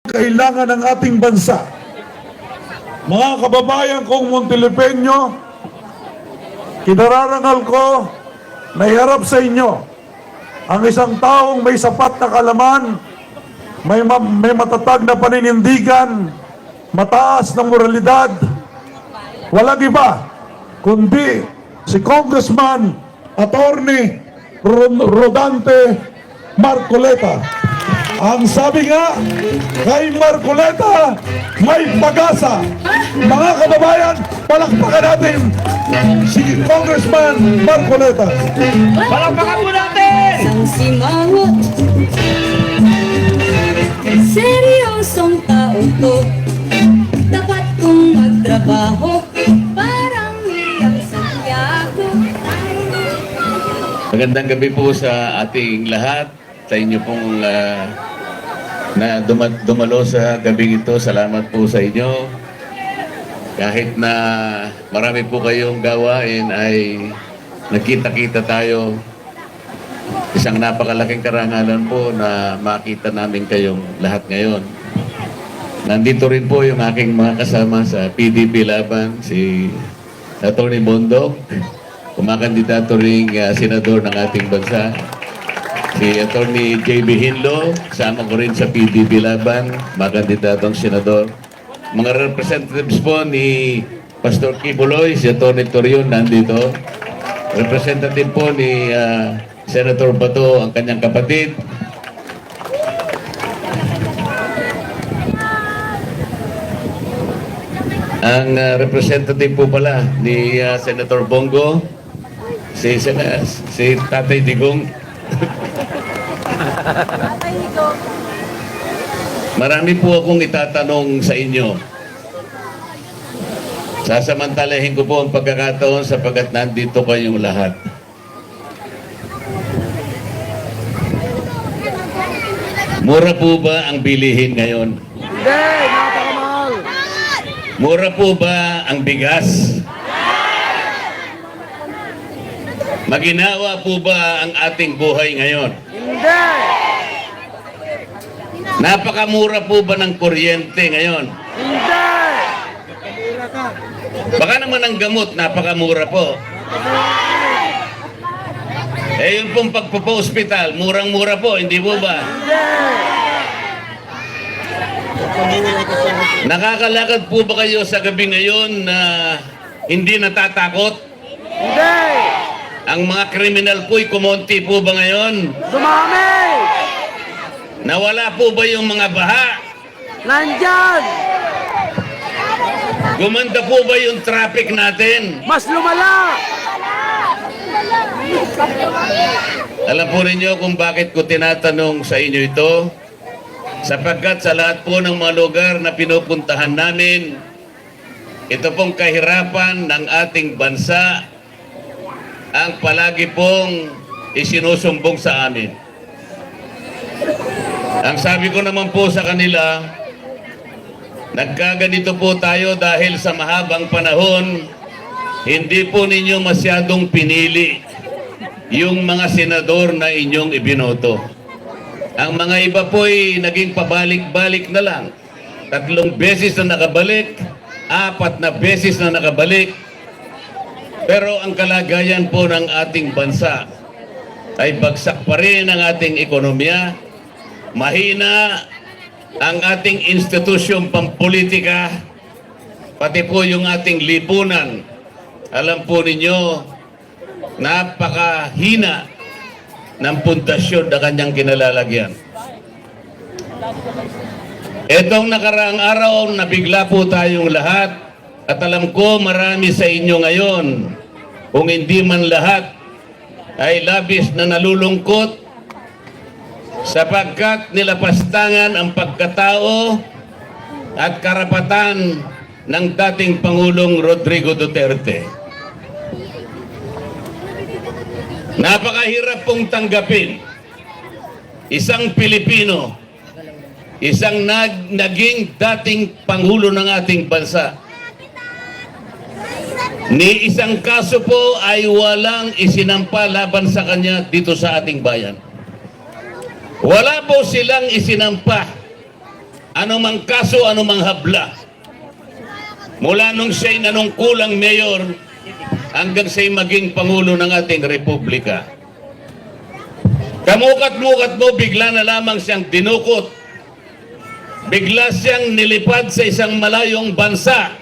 kailangan ng ating bansa. Mga kababayan kong Montilipeño, kinararangal ko na iharap sa inyo ang isang taong may sapat na kalaman, may matatag na paninindigan, mataas na moralidad. Walang iba kundi si Congressman Attorney Rodante Marcoleta. Ang sabi nga, kay Marcoleta may pag-asa. Mga kababayan, palakpakan natin si Congressman Marcoleta. Palakpakan po natin! Isang simangot, seryosong tao to. Dapat kong magtrabaho, parang Miriam Santiago. Magandang gabi po sa ating lahat, sa inyo pong na dumalo sa gabing ito. Salamat po sa inyo. Kahit na marami po kayong gawain ay nagkita-kita tayo. Isang napakalaking karangalan po na makita namin kayong lahat ngayon. Nandito rin po yung aking mga kasama sa PDP Laban, si Atty. Bondok, kumakandidato ring senador ng ating bansa. Si Atty. JB Hinlo, kasama ko rin sa PDP Laban, makandidatong senador. Mga representatives po ni Pastor Kibuloy, si Atty. Torion nandito. Representative po ni Senator Bato, ang kanyang kapatid. Ang representative po pala ni Senator Bongo, si Tatay Digong. Marami po akong itatanong sa inyo. Sasamantalahin ko po ang pagkakataon sapagkat nandito kayong lahat. Mura po ba ang bilihin ngayon? Hindi, napakamahal. Mura po ba ang bigas? Maginawa po ba ang ating buhay ngayon? Hindi. Napakamura po ba ng kuryente ngayon? Hindi. Baka naman ang gamot, napakamura po. Eh yun pong pagpapa-hospital, murang-mura po, hindi po ba? Nakakalakad po ba kayo sa gabi ngayon na hindi natatakot? Hindi. Ang mga kriminal po'y kumonti po ba ngayon? Dumami. Nawala po ba yung mga baha? Nandyan. Gumanda po ba yung traffic natin? Mas lumala. Alam po ninyo kung bakit ko tinatanong sa inyo ito? Sapagkat sa lahat po ng mga lugar na pinupuntahan namin, ito pong kahirapan ng ating bansa ang palagi pong isinusumbong sa amin. Ang sabi ko naman po sa kanila, nagkaganito po tayo dahil sa mahabang panahon, hindi po ninyo masyadong pinili yung mga senador na inyong ibinoto. Ang mga iba po'y naging pabalik-balik na lang. 3 beses na nakabalik, 4 na beses na nakabalik. Pero ang kalagayan po ng ating bansa ay bagsak pa rin ang ating ekonomiya. Mahina ang ating institusyong pampolitika, pati po yung ating lipunan. Alam po ninyo, napakahina ng pundasyon na kanyang kinalalagyan. Etong nakaraang araw, nabigla po tayong lahat at alam ko marami sa inyo ngayon, kung hindi man lahat, ay labis na nalulungkot sapagkat nilapastangan ang pagkatao at karapatan ng dating Pangulong Rodrigo Duterte. Napakahirap pong tanggapin isang Pilipino, isang naging dating Pangulo ng ating bansa. Ni isang kaso po ay walang isinampa laban sa kanya dito sa ating bayan. Wala po silang isinampa. anumang kaso, anumang habla. Mula nung siya'y nanungkulang mayor hanggang siya'y maging Pangulo ng ating Republika. Kamukat-mukat mo, bigla na lamang siyang dinukot. Bigla siyang nilipad sa isang malayong bansa.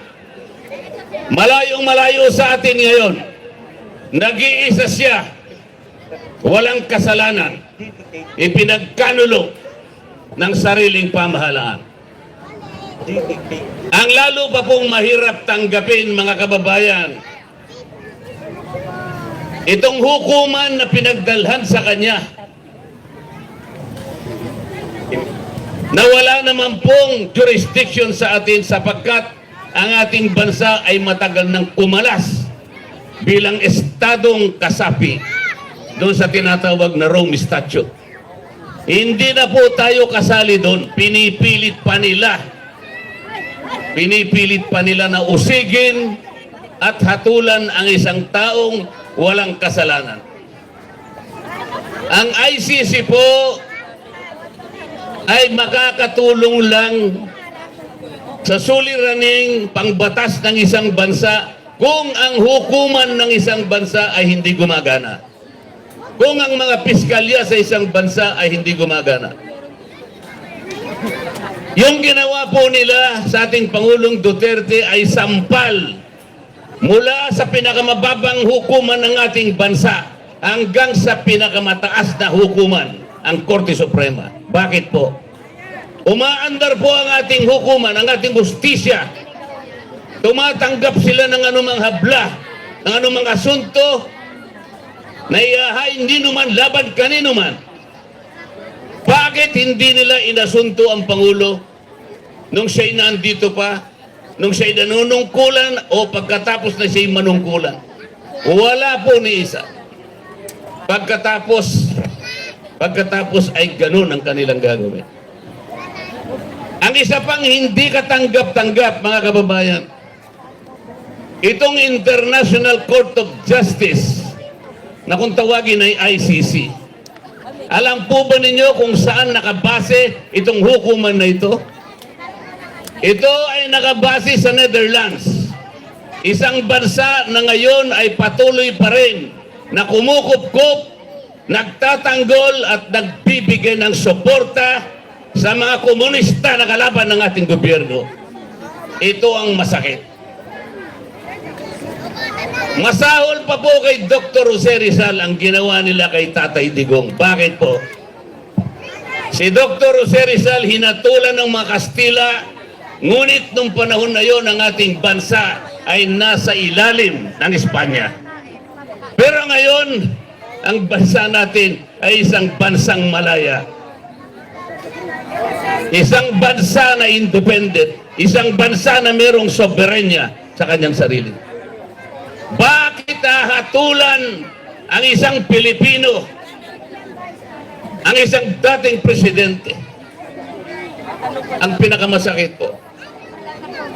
Malayong-malayo sa atin ngayon. Nag-iisa siya. Walang kasalanan. Ipinagkanulo ng sariling pamahalaan. Ang lalo pa pong mahirap tanggapin, mga kababayan, itong hukuman na pinagdalhan sa kanya, na wala naman pong jurisdiction sa atin sapagkat ang ating bansa ay matagal nang kumalas bilang estadong kasapi doon sa tinatawag na Rome Statute. Hindi na po tayo kasali doon. Pinipilit pa nila na usigin at hatulan ang isang taong walang kasalanan. Ang ICC po ay makakatulong lang sa suliraning pangbatas ng isang bansa kung ang hukuman ng isang bansa ay hindi gumagana. Kung ang mga piskalya sa isang bansa ay hindi gumagana. Yung ginawa po nila sa ating Pangulong Duterte ay sampal mula sa pinakamababang hukuman ng ating bansa hanggang sa pinakamataas na hukuman, ang Korte Suprema. Bakit po? Umaandar po ang ating hukuman, ang ating justisya. Tumatanggap sila ng anumang habla, ng anumang asunto na iahay hindi naman laban kanino man. Bakit hindi nila inasunto ang Pangulo nung siya'y nandito pa, nung siya'y nanunungkulan o pagkatapos na siya'y manungkulan? Wala po ni isa. Pagkatapos ay ganun ang kanilang gagawin. Ang isa pang hindi katanggap-tanggap, mga kababayan, itong International Court of Justice na kung tawagin ay ICC. Alam po ba ninyo kung saan nakabase itong hukuman na ito? Ito ay nakabase sa Netherlands. Isang bansa na ngayon ay patuloy pa rin na kumukup-kup, nagtatanggol at nagbibigay ng suporta sa mga komunista na kalaban ng ating gobyerno. Ito ang masakit. Masahol pa po kay Dr. Jose Rizal ang ginawa nila kay Tatay Digong. Bakit po? Si Dr. Jose Rizal hinatulan ng mga Kastila, ngunit nung panahon na yon ang ating bansa ay nasa ilalim ng Espanya. Pero ngayon, ang bansa natin ay isang bansang malaya. Isang bansa na independent, isang bansa na mayroong soberenya sa kanyang sarili. Bakit hatulan ang isang Pilipino, ang isang dating presidente? Ang pinakamasakit po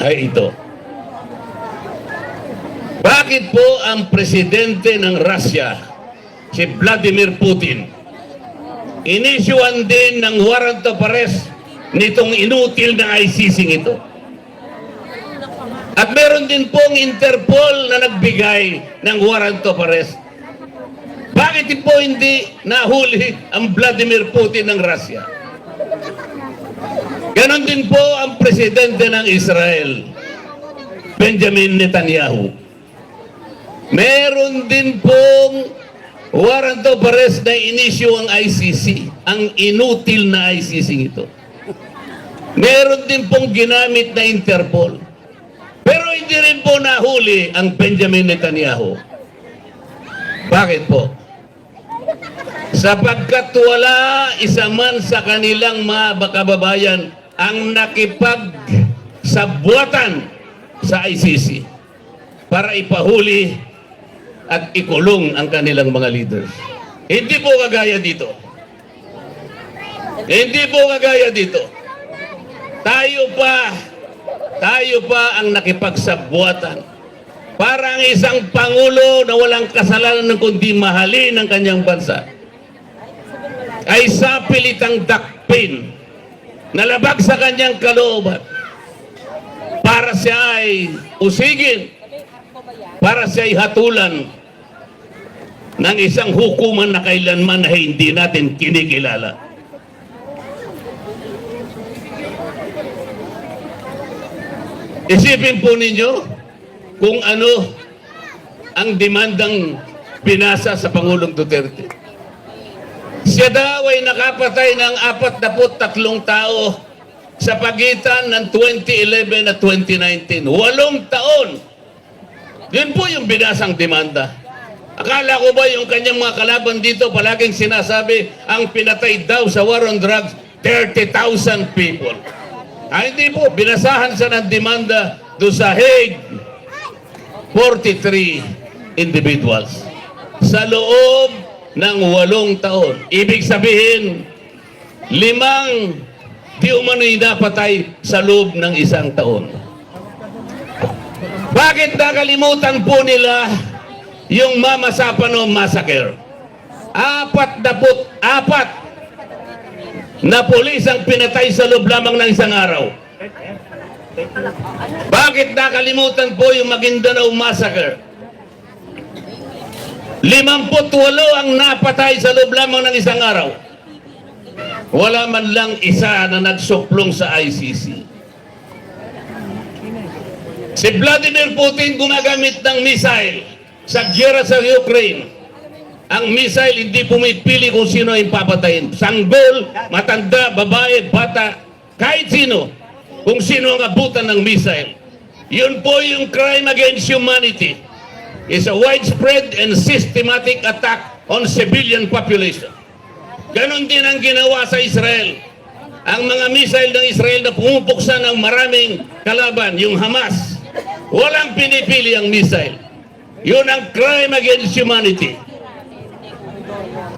ay ito. Bakit po ang presidente ng Russia, si Vladimir Putin, inisyuan din ng warrant of arrest nitong inutil na ICC ito? At meron din pong Interpol na nagbigay ng warrant of arrest. Bakit po hindi nahuli ang Vladimir Putin ng Russia? Ganon din po ang presidente ng Israel, Benjamin Netanyahu. Meron din pong warrant of arrest na inisyu ang ICC, ang inutil na ICC ito. Meron din pong ginamit na Interpol. Pero hindi rin po nahuli ang Benjamin Netanyahu. Bakit po? Sapagkat wala isa man sa kanilang mga kababayan ang nakipagsabuatan sa ICC para ipahuli at ikulong ang kanilang mga leaders. Hindi po kagaya dito. Hindi po kagaya dito. Tayo pa ang nakipagsabuatan. Para ang isang Pangulo na walang kasalanan kundi mahalin ang kanyang bansa ay sapilitang dakpin nalabag sa kanyang kalooban para siya ay usigin, para siya ay hatulan ng isang hukuman na kailanman na hindi natin kinikilala. Isipin po ninyo kung ano ang demandang binasa sa Pangulong Duterte. Siya daw ay nakapatay ng 43 tao sa pagitan ng 2011 at 2019. 8 taon. Yun po yung binasang demanda. Akala ko ba yung kanyang mga kalaban dito palaging sinasabi ang pinatay daw sa war on drugs 30,000 people. Hindi po, binasahan siya ng demanda doon sa Hague. 43 individuals sa loob ng 8 taon. Ibig sabihin, 5 di umano'y napatay sa loob ng 1 taon. Bakit nakalimutan po nila yung Mama Sapano Massacre? 44 na pulis ang pinatay sa loob lamang ng 1 araw. Bakit nakalimutan po yung Maguindanao Massacre? 58 ang napatay sa loob lamang ng 1 araw. Wala man lang isa na nagsuplong sa ICC. Si Vladimir Putin gumagamit ng missile sa giyera sa Ukraine. Ang missile hindi pumipili kung sino ang papatayin. Sanggol, matanda, babae, bata, kahit sino. Kung sino ang abutan ng missile. Yun po yung crime against humanity. It's a widespread and systematic attack on civilian population. Ganon din ang ginawa sa Israel. Ang mga missile ng Israel na pumupuksa ng maraming kalaban, yung Hamas, walang pinipili ang missile. Yun ang crime against humanity.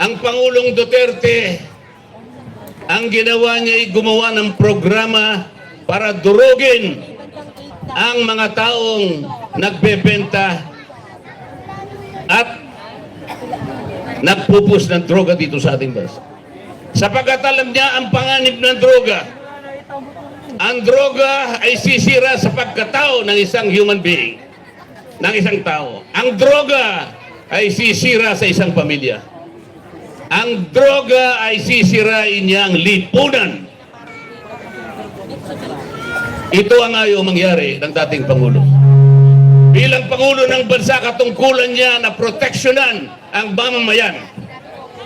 Ang Pangulong Duterte, ang ginawa niya ay gumawa ng programa para durugin ang mga taong nagbebenta at nagpupus ng droga dito sa ating bansa. Sapagkat alam niya ang panganib ng droga. Ang droga ay sisira sa pagkatao ng isang human being, ng isang tao. Ang droga ay sisira sa isang pamilya. Ang droga ay sisirain niya ang lipunan. Ito ang ayaw mangyari ng dating Pangulo. Bilang Pangulo ng bansa, katungkulan niya na proteksyonan ang mamamayan.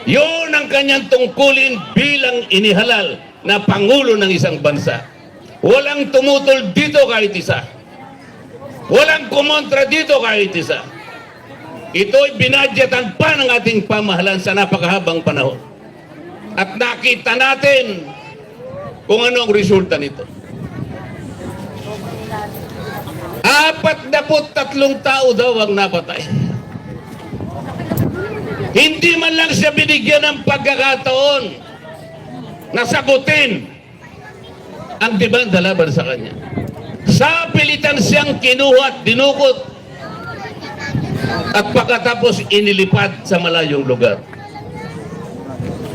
Yun ang kanyang tungkulin bilang inihalal na Pangulo ng isang bansa. Walang tumutol dito kahit isa. Walang kumontra dito kahit isa. Ito'y binadgetan pa ng ating pamahalaan sa napakahabang panahon. At nakita natin kung ano ang resulta nito. 43 tao daw ang napatay. Hindi man lang siya binigyan ng pagkakataon na sagutin ang demanda laban sa kanya. Sa pilitan siyang kinuha at dinukot at pagkatapos inilipad sa malayong lugar.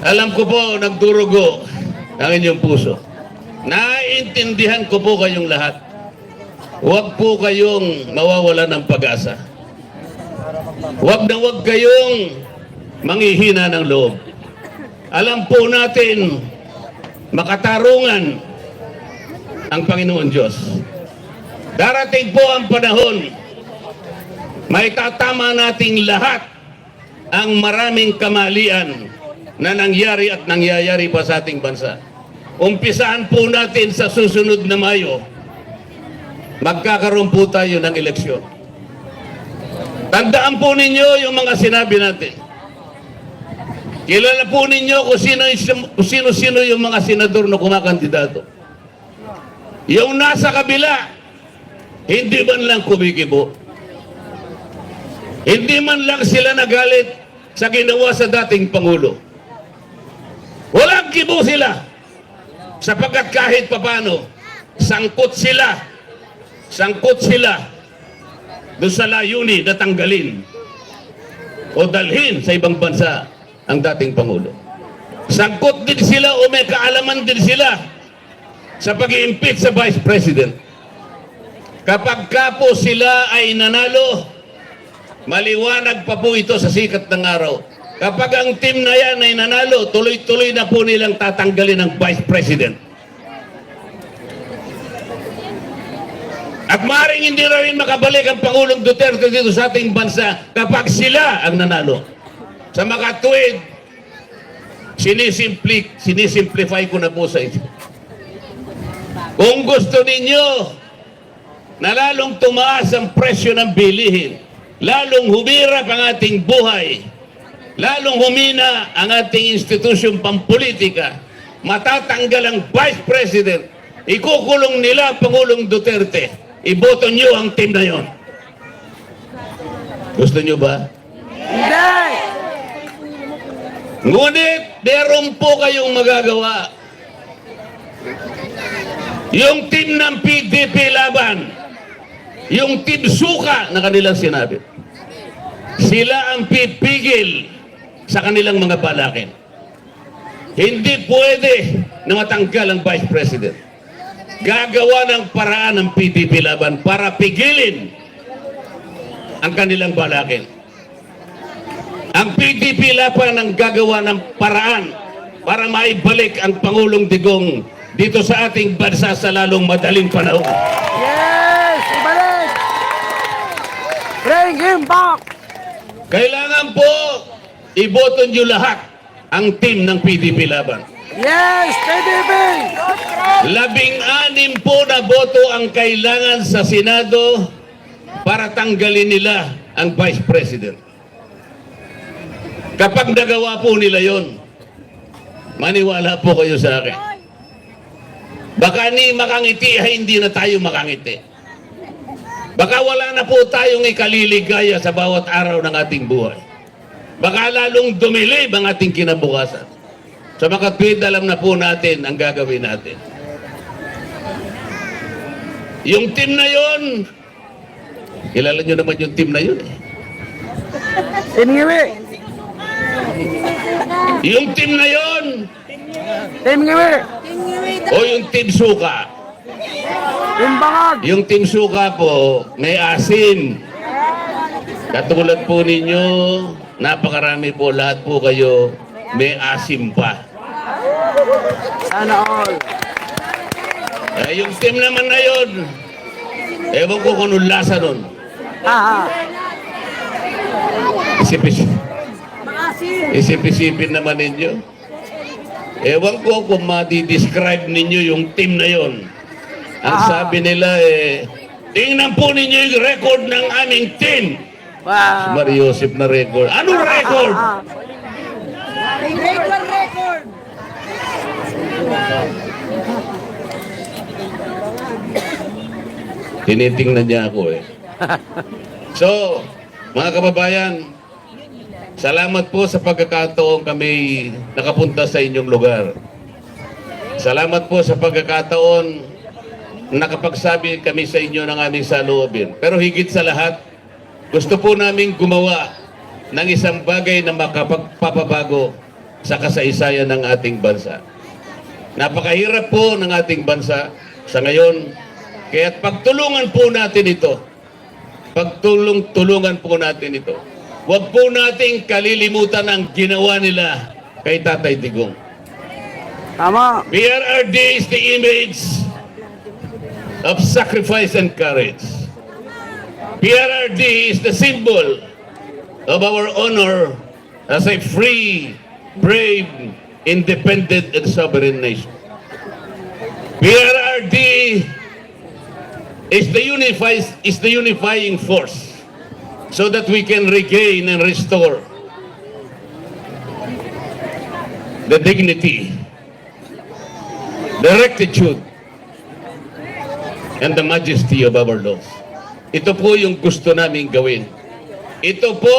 Alam ko po, nagdurugo ang inyong puso. Naiintindihan ko po kayong lahat. Huwag po kayong mawawala ng pag-asa. Huwag na huwag kayong manghihina ng loob. Alam po natin, makatarungan ang Panginoon Diyos. Darating po ang panahon, may tatama nating lahat ang maraming kamalian na nangyari at nangyayari pa sa ating bansa. Umpisahan po natin sa susunod na Mayo. Magkakaroon po tayo ng eleksyon. Tandaan po ninyo yung mga sinabi natin. Kilala po ninyo kung sino-sino yung mga senador na kumakandidato. Yung nasa kabila, hindi man lang kumikibo. Hindi man lang sila nagalit sa ginawa sa dating Pangulo. Walang kibo sila. Sapagkat kahit papano, sangkot sila doon sa layunin na tanggalin o dalhin sa ibang bansa ang dating Pangulo. Sangkot din sila o may kaalaman din sila sa pag-i-impeach sa Vice President. Kapag ka po sila ay nanalo, maliwanag pa po ito sa sikat ng araw. Kapag ang team na yan ay nanalo, tuloy-tuloy na po nilang tatanggalin ang Vice President. At maaaring hindi na rin makabalik ang Pangulong Duterte dito sa ating bansa kapag sila ang nanalo. Sa makatuwid, sinisimplify ko na po sa inyo. Kung gusto ninyo na lalong tumaas ang presyo ng bilihin, lalong humirap ang ating buhay, lalong humina ang ating institusyong pampolitika, matatanggal ang Vice President, ikukulong nila Pangulong Duterte, iboto nyo ang team na yon. Gusto nyo ba? Hindi! Ngunit, meron po kayong magagawa. Yung team ng PDP laban, yung team suka na kanilang sinabi, sila ang pipigil sa kanilang mga balakin. Hindi pwede na matanggal ang Vice President. Gagawa ng paraan ng PDP laban para pigilin ang kanilang balakin. Ang PDP laban ang gagawa ng paraan para maibalik ang Pangulong Digong dito sa ating bansa sa lalong madaling panahon. Yes! Ibalik! Bring him back! Kailangan po iboto nyo lahat ang team ng PDP laban. Yes! PDP! 16 po na boto ang kailangan sa Senado para tanggalin nila ang Vice President. Kapag nagawa po nila yon, maniwala po kayo sa akin. Baka ni makangiti ay hindi na tayo makangiti. Baka wala na po tayong ikaliligaya sa bawat araw ng ating buhay. Baka lalong dumilib ang ating kinabukasan. Sa makatwid, alam na po natin ang gagawin natin. Yung team na yon, kilala nyo naman yung team na yun eh. Tingiwi! Yung team na yon, Tingiwi! o yung team suka. Timbangag! Yung team suka po, may asin. Katulad po ninyo, napakarami po, lahat po kayo, may asim pa. Sana all! Yung team naman na yun, ewan ko kung anong lasa nun. Ah, Isip-isipin naman ninyo. Ewan ko kung madi-describe ninyo yung team na yon. Ang sabi nila tingnan po ninyo yung record ng aming team. wow! Mario Joseph na record. Anong record? Record! Tinitingnan niya ako eh. So, mga kababayan, salamat po sa pagkakataon kami nakapunta sa inyong lugar. Salamat po sa pagkakataon nakapagsabi kami sa inyo ng aming saloobin. Pero higit sa lahat, gusto po namin gumawa ng isang bagay na makapagpapabago sa kasaysayan ng ating bansa. Napakahirap po ng ating bansa sa ngayon, kaya pagtulungan po natin ito. Pagtulungan po natin ito. Huwag po nating kalilimutan ang ginawa nila kay Tatay Digong. Tama! PRRD is the image of sacrifice and courage. PRRD is the symbol of our honor as a free, brave, independent, and sovereign nation. PRRD is the unifying force so that we can regain and restore the dignity, the rectitude, and the majesty of our laws. Ito po yung gusto namin gawin. Ito po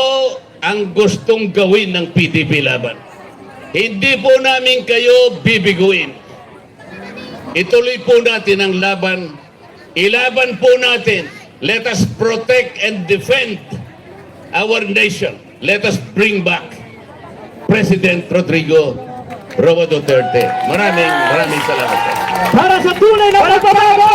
ang gustong gawin ng PDP laban. Hindi po namin kayo bibiguin. Ituloy po natin ang laban. Ilaban po natin. Let us protect and defend our nation. Let us bring back President Rodrigo Robo Duterte. Maraming salamat po. Para sa tunay na pagbabago,